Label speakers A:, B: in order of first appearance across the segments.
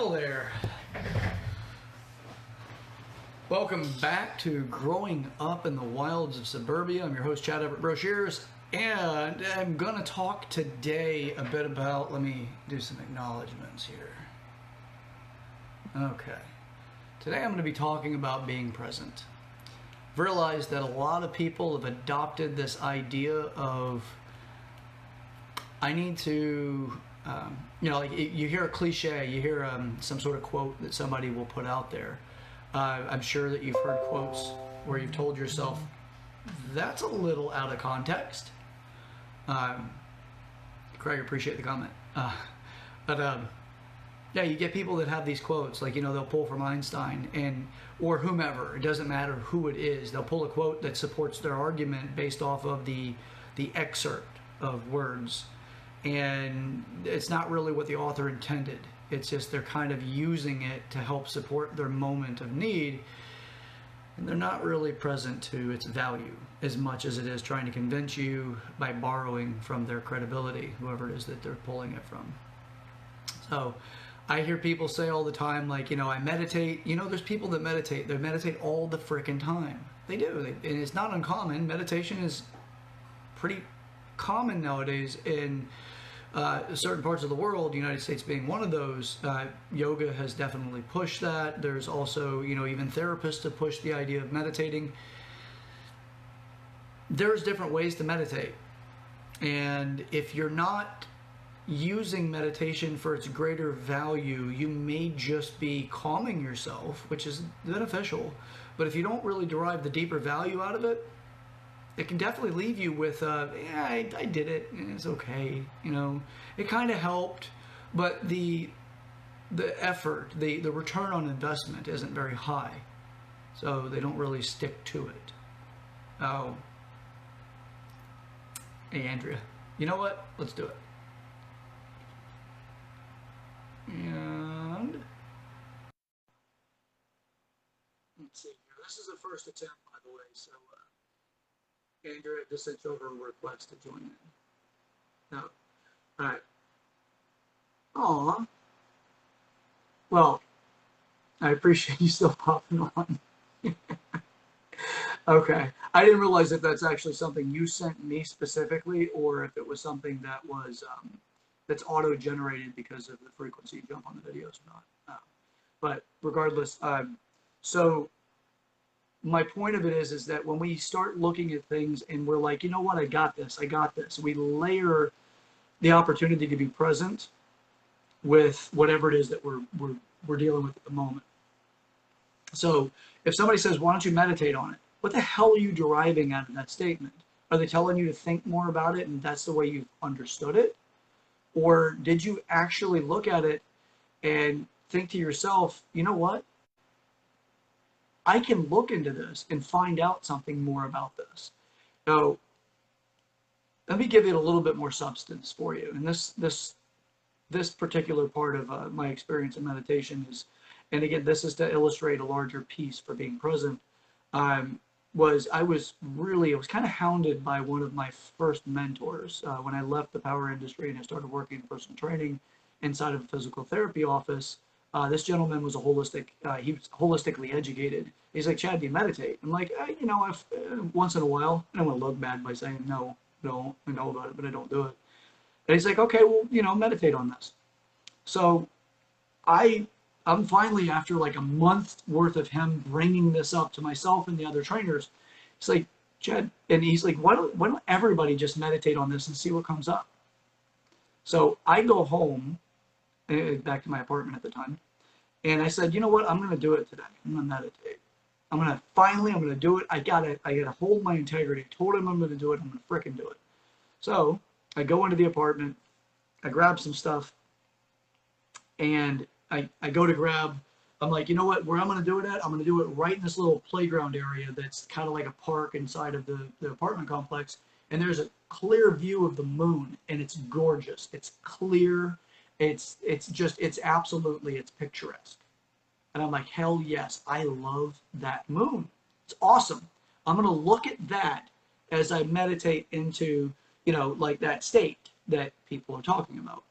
A: Well there. Welcome back to Growing Up in the Wilds of Suburbia. I'm your host, Chad Everett Brochures, and I'm going to talk today a bit about, let me do some acknowledgements here. Okay. Today I'm going to be talking about being present. I've realized that a lot of people have adopted this idea of, I need to, like you hear a cliche, you hear some sort of quote that somebody will put out there. I'm sure that you've heard quotes where you've told yourself, that's a little out of context. Craig, appreciate the comment. Yeah, you get people that have these quotes, like, they'll pull from Einstein or whomever. It doesn't matter who it is. They'll pull a quote that supports their argument based off of the excerpt of words. And it's not really what the author intended. It's just they're kind of using it to help support their moment of need. And they're not really present to its value as much as it is trying to convince you by borrowing from their credibility, whoever it is that they're pulling it from. So I hear people say all the time, like, I meditate. There's people that meditate. They meditate all the frickin' time. They do. And it's not uncommon. Meditation is pretty common nowadays in certain parts of the world, the United States being one of those. Yoga has definitely pushed that. There's also, even therapists have pushed the idea of meditating. There's different ways to meditate. And if you're not using meditation for its greater value, you may just be calming yourself, which is beneficial. But if you don't really derive the deeper value out of it, it can definitely leave you with, yeah, I did it, it's okay, it kind of helped, but the effort, the return on investment isn't very high, so they don't really stick to it. Oh, hey Andrea, you know what? Let's do it. And let's see here. This is the first attempt, by the way, so. Andrea just sent over a request to join in. No. All right. Aw. Well, I appreciate you still popping on. Okay. I didn't realize that that's actually something you sent me specifically, or if it was something that was that's auto-generated because of the frequency you jump on the videos or not. But regardless, so my point of it is that when we start looking at things and we're like, you know what, I got this, we layer the opportunity to be present with whatever it is that we're dealing with at the moment. So if somebody says, why don't you meditate on it? What the hell are you deriving out of that statement? Are they telling you to think more about it and that's the way you've understood it? Or did you actually look at it and think to yourself, you know what? I can look into this and find out something more about this. So let me give it a little bit more substance for you. And this particular part of my experience in meditation is, and again, this is to illustrate a larger piece for being present, I was kind of hounded by one of my first mentors when I left the power industry and I started working in personal training inside of a physical therapy office. This gentleman was he was holistically educated. He's like, Chad, do you meditate? I'm like, I've, once in a while. I don't want to look bad by saying, no, I know about it, but I don't do it. And he's like, okay, well, meditate on this. So I'm finally, after like a month worth of him bringing this up to myself and the other trainers, he's like, Chad, and he's like, why don't everybody just meditate on this and see what comes up? So I go home, back to my apartment at the time, and I said, you know what? I'm going to do it today. I'm going to meditate. I'm going to do it. I got to hold my integrity. I told him I'm going to do it. I'm going to frickin' do it. So I go into the apartment. I grab some stuff. And I go to grab, I'm like, you know what? Where I'm going to do it at? I'm going to do it right in this little playground area that's kind of like a park inside of the apartment complex. And there's a clear view of the moon. And it's gorgeous. It's clear. It's picturesque. And I'm like, hell yes, I love that moon. It's awesome. I'm going to look at that as I meditate into, like that state that people are talking about.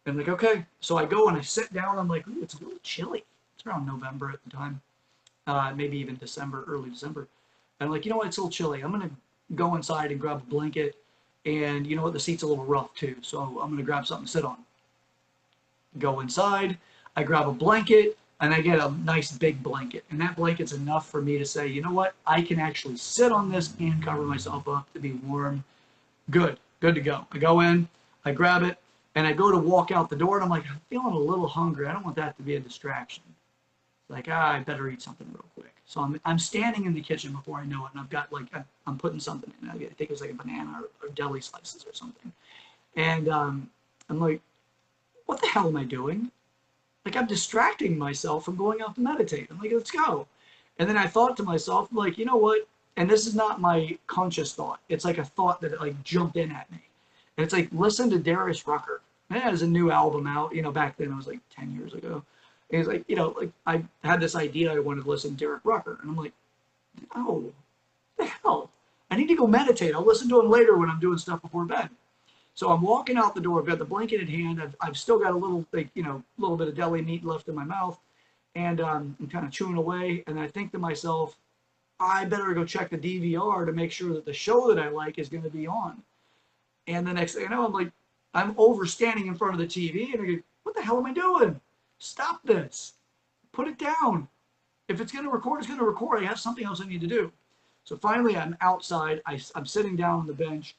A: And I'm like, okay. So I go and I sit down. I'm like, ooh, it's a little chilly. It's around November at the time, maybe even December, early December. And I'm like, you know what? It's a little chilly. I'm going to go inside and grab a blanket. And you know what? The seat's a little rough too. So I'm going to grab something to sit on. Go inside. I grab a blanket and I get a nice big blanket. And that blanket's enough for me to say, you know what? I can actually sit on this and cover myself up to be warm. Good to go. I go in, I grab it, and I go to walk out the door, and I'm like, I'm feeling a little hungry. I don't want that to be a distraction. Like, I better eat something real quick. So I'm standing in the kitchen before I know it, and I've got like, I'm putting something in. I think it was like a banana or deli slices or something. And I'm like, what the hell am I doing? Like, I'm distracting myself from going out to meditate. I'm like, let's go. And then I thought to myself, like, you know what? And this is not my conscious thought. It's like a thought that like jumped in at me. And it's like, listen to Darius Rucker. He has a new album out. You know, back then it was like 10 years ago. And he's like, you know, like I had this idea I wanted to listen to Derek Rucker. And I'm like, oh, what the hell? I need to go meditate. I'll listen to him later when I'm doing stuff before bed. So I'm walking out the door. I've got the blanket in hand. I've still got a little, like, you know, a little bit of deli meat left in my mouth. And I'm kind of chewing away. And I think to myself, I better go check the DVR to make sure that the show that I like is going to be on. And the next thing I know, I'm like, I'm over standing in front of the TV. And I go, what the hell am I doing? Stop this. Put it down. If it's going to record, it's going to record. I have something else I need to do. So finally, I'm outside. I'm sitting down on the bench.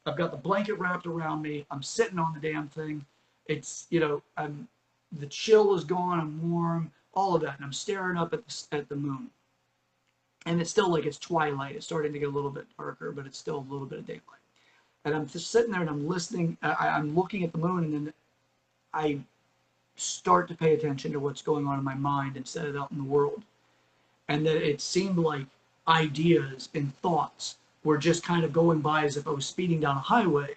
A: I've got the blanket wrapped around me. I'm sitting on the damn thing. It's, you know, the chill is gone. I'm warm, all of that. And I'm staring up at the moon. And it's still like it's twilight. It's starting to get a little bit darker, but it's still a little bit of daylight. And I'm just sitting there and I'm listening. I'm looking at the moon, and then I start to pay attention to what's going on in my mind instead of out in the world. And that it seemed like ideas and thoughts were just kind of going by as if I was speeding down a highway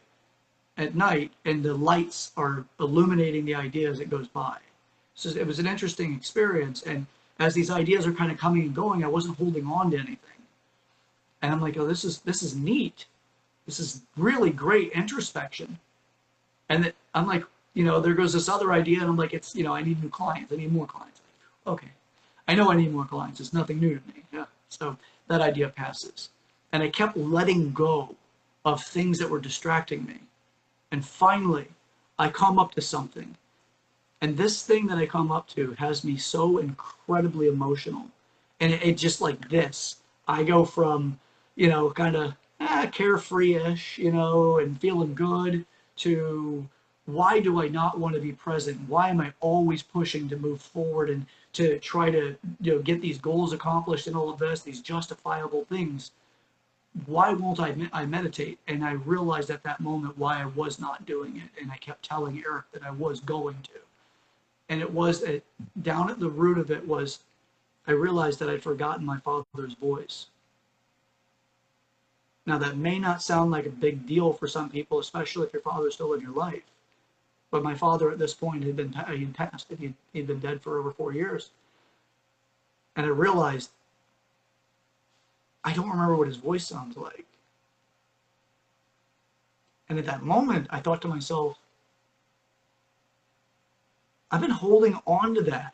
A: at night, and the lights are illuminating the idea as it goes by. So it was an interesting experience. And as these ideas are kind of coming and going, I wasn't holding on to anything. And I'm like, oh, this is neat. This is really great introspection. And I'm like, you know, there goes this other idea, and I'm like, it's, you know, I need new clients. I need more clients. Okay. I know I need more clients. It's nothing new to me. Yeah. So that idea passes. And I kept letting go of things that were distracting me. And finally, I come up to something. And this thing that I come up to has me so incredibly emotional. And it just like this. I go from, you know, kind of carefree-ish, you know, and feeling good, to why do I not want to be present? Why am I always pushing to move forward and to try to, you know, get these goals accomplished and all of this, these justifiable things? Why won't I meditate? And I realized at that moment why I was not doing it. And I kept telling Eric that I was going to. And it was down at the root of it was, I realized that I'd forgotten my father's voice. Now, that may not sound like a big deal for some people, especially if your father's still in your life. But my father at this point he'd passed. He'd been dead for over 4 years. And I realized I don't remember what his voice sounds like. And at that moment, I thought to myself, I've been holding on to that.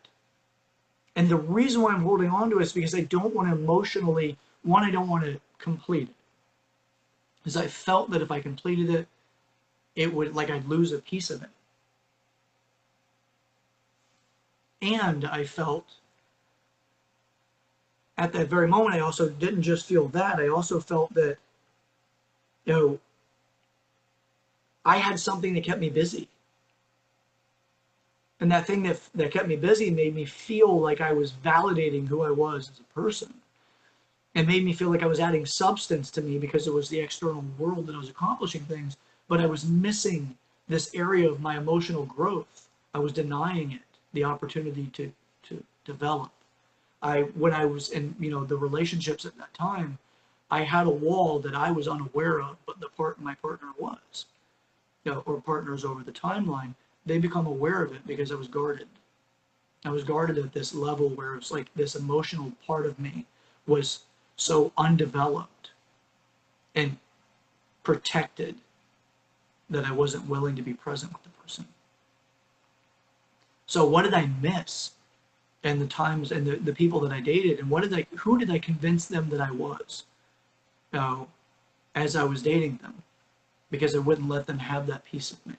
A: And the reason why I'm holding on to it is because I don't want to emotionally, I don't want to complete it. Because I felt that if I completed it, it would, like, I'd lose a piece of it. And I felt at that very moment, I also didn't just feel that, I also felt that, you know, I had something that kept me busy. And that thing that kept me busy made me feel like I was validating who I was as a person. It made me feel like I was adding substance to me because it was the external world that I was accomplishing things, but I was missing this area of my emotional growth. I was denying it the opportunity to develop. When I was in, you know, the relationships at that time, I had a wall that I was unaware of, but my partner was, you know, or partners over the timeline, they become aware of it because I was guarded. I was guarded at this level where it was like this emotional part of me was so undeveloped and protected that I wasn't willing to be present with the person. So what did I miss? And the times and the people that I dated, and who did I convince them that I was? Now, as I was dating them, because I wouldn't let them have that piece of me.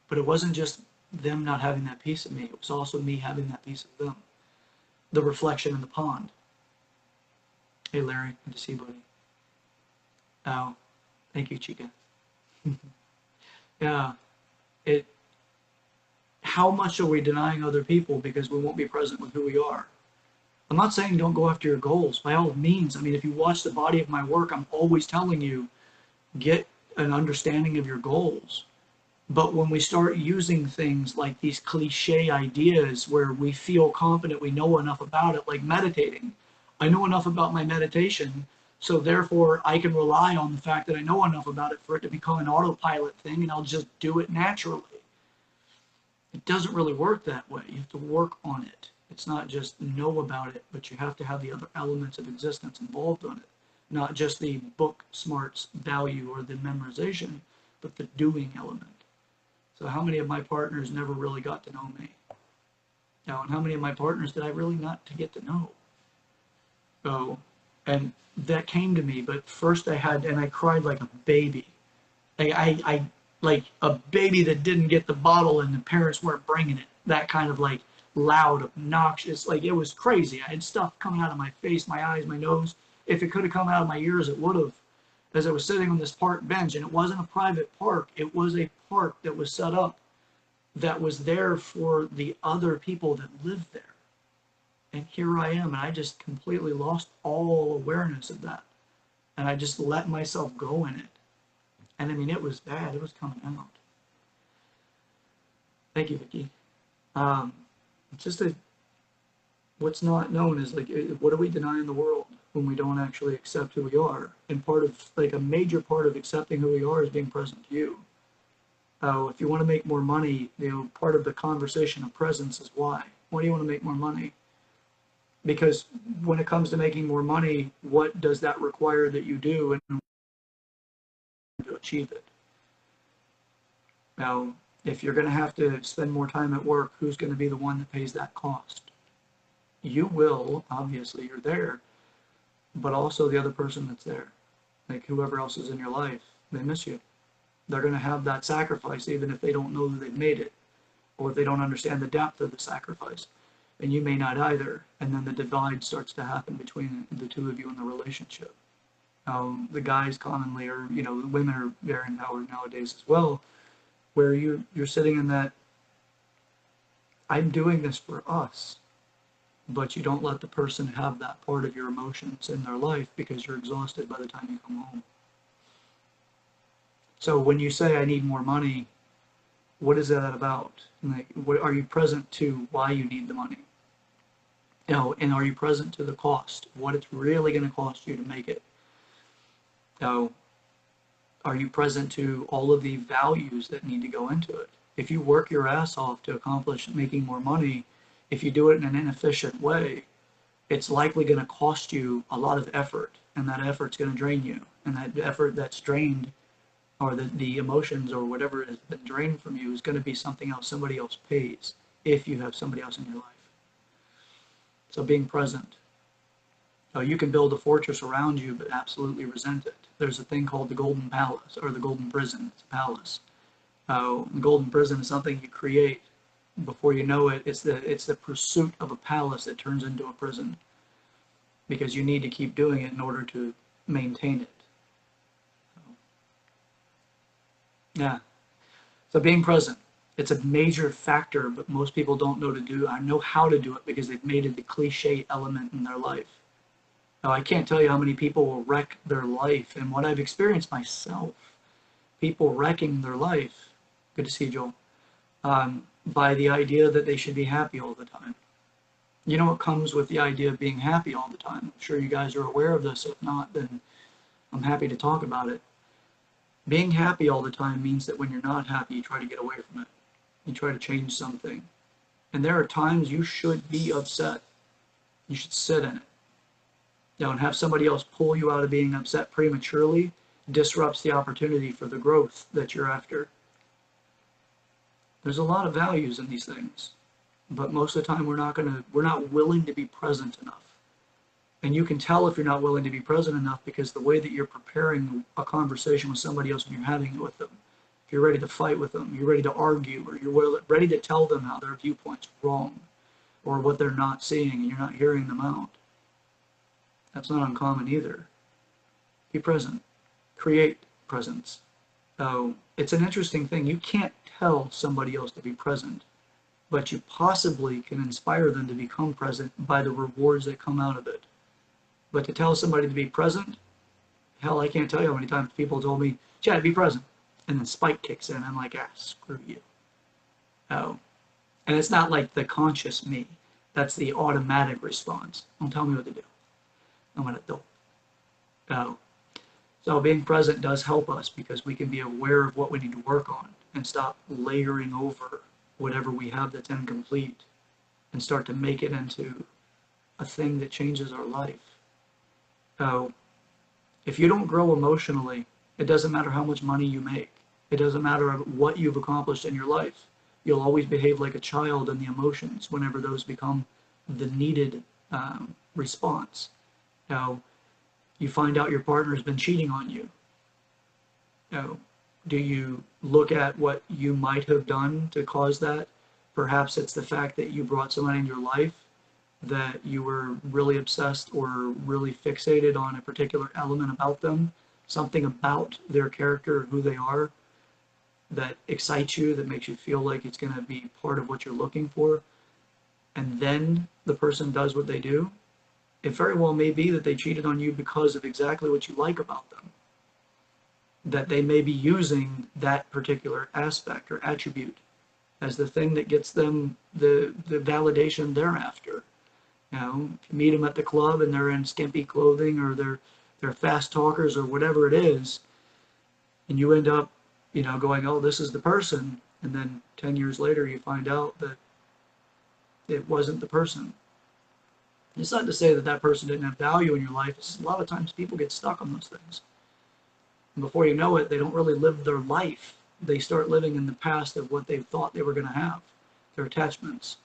A: But it wasn't just them not having that piece of me, it was also me having that piece of them. The reflection in the pond. Hey Larry, good to see you, buddy. Oh, thank you, Chica. Yeah, it. How much are we denying other people because we won't be present with who we are? I'm not saying don't go after your goals. By all means, I mean, if you watch the body of my work, I'm always telling you, get an understanding of your goals. But when we start using things like these cliche ideas where we feel confident we know enough about it, like meditating, I know enough about my meditation, so therefore I can rely on the fact that I know enough about it for it to become an autopilot thing, and I'll just do it naturally. It doesn't really work that way. You have to work on it. It's not just know about it, but you have to have the other elements of existence involved on it. Not just the book smarts value or the memorization, but the doing element. So how many of my partners never really got to know me? Now, and how many of my partners did I really not to get to know? Oh, and that came to me, but first I cried like a baby. I like a baby that didn't get the bottle and the parents weren't bringing it. That kind of like loud, obnoxious, like it was crazy. I had stuff coming out of my face, my eyes, my nose. If it could have come out of my ears, it would have. As I was sitting on this park bench, and it wasn't a private park, it was a park that was set up that was there for the other people that lived there. And here I am, and I just completely lost all awareness of that. And I just let myself go in it. And I mean, it was bad. It was coming out. Thank you, Vicky. Just what's not known is like, what do we deny in the world when we don't actually accept who we are? And part of, like, a major part of accepting who we are is being present to you. If you want to make more money, part of the conversation of presence is why. Why do you want to make more money? Because when it comes to making more money, what does that require that you do and to achieve it? Now, if you're going to have to spend more time at work, who's going to be the one that pays that cost? You will, obviously, you're there, but also the other person that's there, like whoever else is in your life, they miss you. They're going to have that sacrifice even if they don't know that they've made it, or if they don't understand the depth of the sacrifice. And you may not either, and then the divide starts to happen between the two of you in the relationship. The guys commonly, or the women are very empowered nowadays as well, where you're sitting in that, I'm doing this for us, but you don't let the person have that part of your emotions in their life because you're exhausted by the time you come home. So when you say I need more money, what is that about? Like, what are you present to why you need the money? And are you present to the cost? What it's really going to cost you to make it? Are you present to all of the values that need to go into it? If you work your ass off to accomplish making more money, if you do it in an inefficient way, it's likely going to cost you a lot of effort, and that effort's going to drain you. And that effort that's drained, or the emotions or whatever has been drained from you, is going to be something else somebody else pays if you have somebody else in your life. So being present. You can build a fortress around you, but absolutely resent it. There's a thing called the Golden Palace, or the Golden Prison. It's a palace. The Golden Prison is something you create. Before you know it, it's the pursuit of a palace that turns into a prison, because you need to keep doing it in order to maintain it. Yeah. So being present, it's a major factor, but most people don't know how to do it because they've made it a cliche element in their life. Now, I can't tell you how many people will wreck their life, and what I've experienced myself, people wrecking their life, good to see you, Joel, by the idea that they should be happy all the time. You know what comes with the idea of being happy all the time? I'm sure you guys are aware of this. If not, then I'm happy to talk about it. Being happy all the time means that when you're not happy, you try to get away from it. You try to change something. And there are times you should be upset. You should sit in it. And have somebody else pull you out of being upset prematurely disrupts the opportunity for the growth that you're after. There's a lot of values in these things. but most of the time we're not willing to be present enough. And you can tell if you're not willing to be present enough because the way that you're preparing a conversation with somebody else when you're having it with them. If you're ready to fight with them, you're ready to argue, or you're ready to tell them how their viewpoint's wrong, or what they're not seeing, and you're not hearing them out. That's not uncommon either. Be present. Create presence. So it's an interesting thing. You can't tell somebody else to be present, but you possibly can inspire them to become present by the rewards that come out of it. But to tell somebody to be present, hell, I can't tell you how many times people told me, Chad, be present. And then spike kicks in. I'm like, screw you. Oh. And it's not like the conscious me. That's the automatic response. Don't tell me what to do. I'm an adult. Oh. So being present does help us because we can be aware of what we need to work on and stop layering over whatever we have that's incomplete and start to make it into a thing that changes our life. So if you don't grow emotionally, it doesn't matter how much money you make. It doesn't matter what you've accomplished in your life. You'll always behave like a child in the emotions whenever those become the needed response. Now, you find out your partner's been cheating on you. Now, do you look at what you might have done to cause that? Perhaps it's the fact that you brought somebody in your life that you were really obsessed or really fixated on a particular element about them, something about their character, who they are, that excites you, that makes you feel like it's going to be part of what you're looking for, and then the person does what they do. It very well may be that they cheated on you because of exactly what you like about them, that they may be using that particular aspect or attribute as the thing that gets them the validation they're after. You know, if you meet them at the club and they're in skimpy clothing or they're fast talkers or whatever it is, and you end up, going, oh, this is the person, and then 10 years later you find out that it wasn't the person. It's not to say that that person didn't have value in your life. It's just a lot of times people get stuck on those things. And before you know it, they don't really live their life. They start living in the past of what they thought they were going to have, their attachments.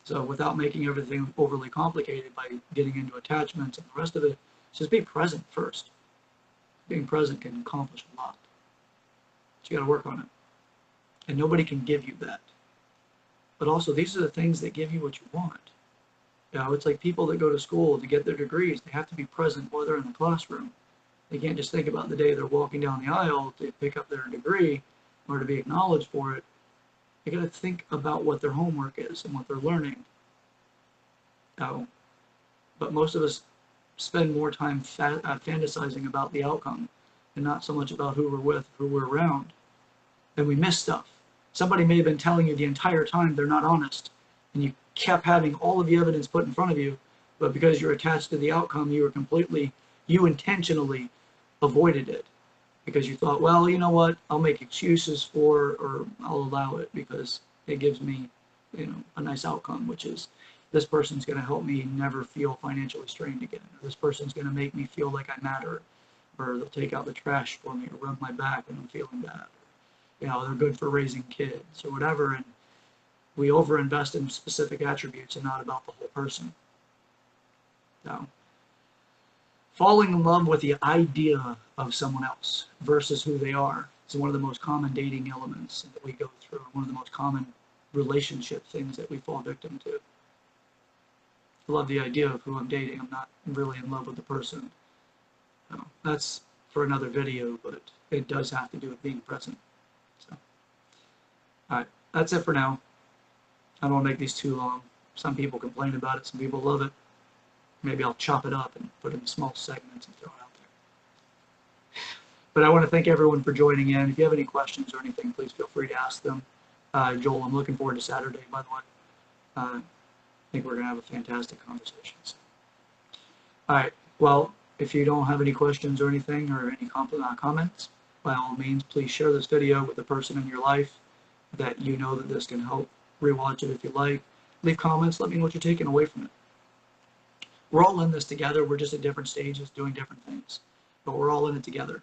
A: So without making everything overly complicated by getting into attachments and the rest of it, just be present first. Being present can accomplish a lot. But you got to work on it. And nobody can give you that. But also, these are the things that give you what you want. It's like people that go to school to get their degrees. They have to be present while they're in the classroom. They can't just think about the day they're walking down the aisle to pick up their degree or to be acknowledged for it. They got to think about what their homework is and what they're learning. But most of us spend more time fantasizing about the outcome and not so much about who we're with, who we're around. And we miss stuff. Somebody may have been telling you the entire time they're not honest, and you kept having all of the evidence put in front of you, but because you're attached to the outcome, you intentionally avoided it because you thought, well, you know what, I'll make excuses for, or I'll allow it because it gives me, a nice outcome, which is this person's going to help me never feel financially strained again. Or this person's going to make me feel like I matter, or they'll take out the trash for me or rub my back when I'm feeling bad. They're good for raising kids or whatever. And we overinvest in specific attributes and not about the whole person. So, falling in love with the idea of someone else versus who they are is one of the most common dating elements that we go through, one of the most common relationship things that we fall victim to. I love the idea of who I'm dating. I'm not really in love with the person. That's for another video, but it does have to do with being present. So, all right, that's it for now. I don't want to make these too long. Some people complain about it. Some people love it. Maybe I'll chop it up and put it in small segments and throw it out there. But I want to thank everyone for joining in. If you have any questions or anything, please feel free to ask them. Joel, I'm looking forward to Saturday, by the way. I think we're going to have a fantastic conversation. So. All right. Well, if you don't have any questions or anything or any comments, by all means, please share this video with the person in your life that you know that this can help. Rewatch it if you like. Leave comments. Let me know what you're taking away from it. We're all in this together. We're just at different stages doing different things, but we're all in it together.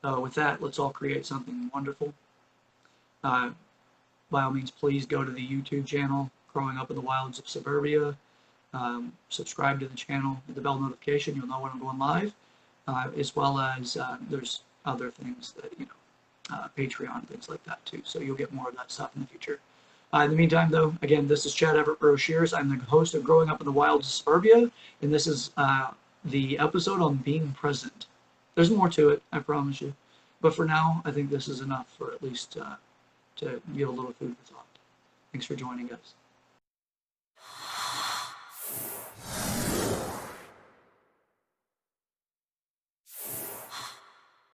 A: With that, let's all create something wonderful. by all means, please go to the YouTube channel, Growing Up in the Wilds of Suburbia. Subscribe to the channel, hit the bell notification, you'll know when I'm going live, as well as there's other things that, Patreon, things like that too. So you'll get more of that stuff in the future. In the meantime, though, again, this is Chad Everett Shears. I'm the host of Growing Up in the Wilds of Suburbia, and this is the episode on being present. There's more to it, I promise you. But for now, I think this is enough for at least to give a little food for thought. Thanks for joining us.